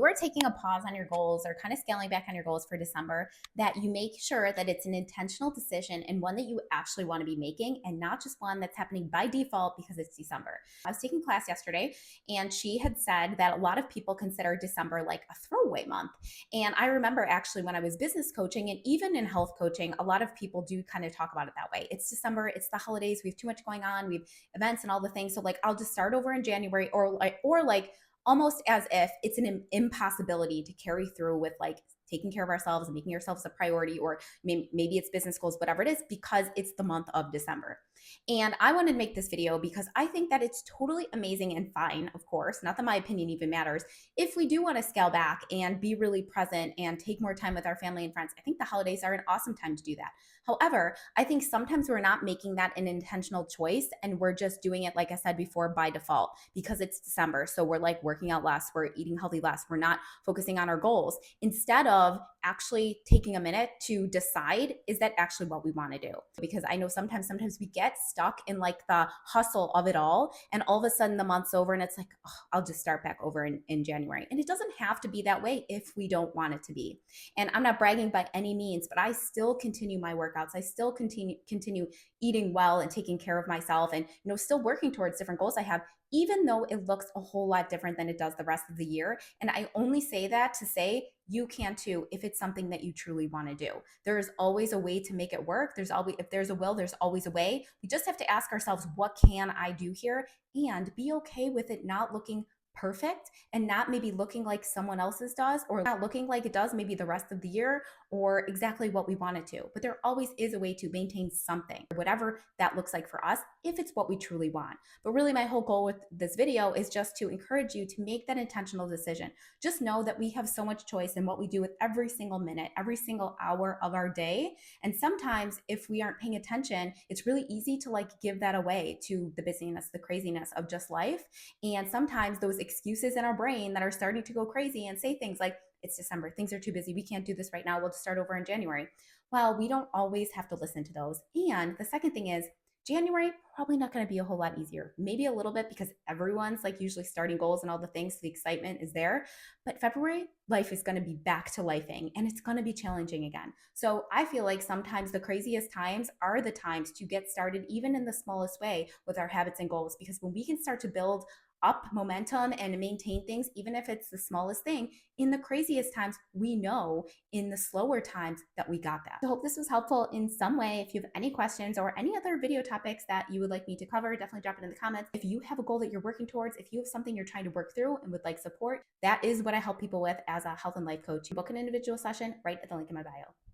You're taking a pause on your goals or kind of scaling back on your goals for December, that you make sure that it's an intentional decision and one that you actually want to be making and not just one that's happening by default because it's December. I was taking class yesterday and she had said that a lot of people consider December like a throwaway month. And I remember actually when I was business coaching and even in health coaching, a lot of people do kind of talk about it that way. It's December, it's the holidays, we have too much going on, we have events and all the things. So like I'll just start over in January or like almost as if it's an impossibility to carry through with like taking care of ourselves and making ourselves a priority, or maybe it's business goals, whatever it is, because it's the month of December. And I wanted to make this video because I think that it's totally amazing and fine, of course, not that my opinion even matters, if we do want to scale back and be really present and take more time with our family and friends. I think the holidays are an awesome time to do that. However, I think sometimes we're not making that an intentional choice and we're just doing it, like I said before, by default because it's December. So we're like working out less, we're eating healthy less, we're not focusing on our goals instead of actually taking a minute to decide, is that actually what we want to do? Because I know sometimes we get stuck in like the hustle of it all of a sudden the month's over and it's like, oh, I'll just start back over in January. And it doesn't have to be that way if we don't want it to be. And I'm not bragging by any means, but I still continue my workouts. I still continue eating well and taking care of myself and still working towards different goals I have, even though it looks a whole lot different than it does the rest of the year. And I only say that to say you can too if it's something that you truly want to do. There is always a way to make it work. There's always, if there's a will, there's always a way. We just have to ask ourselves, what can I do here? And be okay with it not looking perfect and not maybe looking like someone else's does, or not looking like it does maybe the rest of the year or exactly what we want it to. But there always is a way to maintain something, whatever that looks like for us, if it's what we truly want. But really my whole goal with this video is just to encourage you to make that intentional decision. Just know that we have so much choice in what we do with every single minute, every single hour of our day. And sometimes if we aren't paying attention, it's really easy to like give that away to the busyness, the craziness of just life. And sometimes those excuses in our brain that are starting to go crazy and say things like, it's December, things are too busy, we can't do this right now, we'll just start over in January. Well, we don't always have to listen to those. And the second thing is, January probably not going to be a whole lot easier. Maybe a little bit because everyone's like usually starting goals and all the things, so the excitement is there. But February, life is going to be back to lifing and it's going to be challenging again. So I feel like sometimes the craziest times are the times to get started, even in the smallest way, with our habits and goals. Because when we can start to build up momentum and maintain things, even if it's the smallest thing, in the craziest times, we know in the slower times that we got that. So I hope this was helpful in some way. If you have any questions or any other video topics that you would like me to cover, definitely drop it in the comments. If you have a goal that you're working towards, if you have something you're trying to work through and would like support, that is what I help people with as a health and life coach. Book an individual session right at the link in my bio.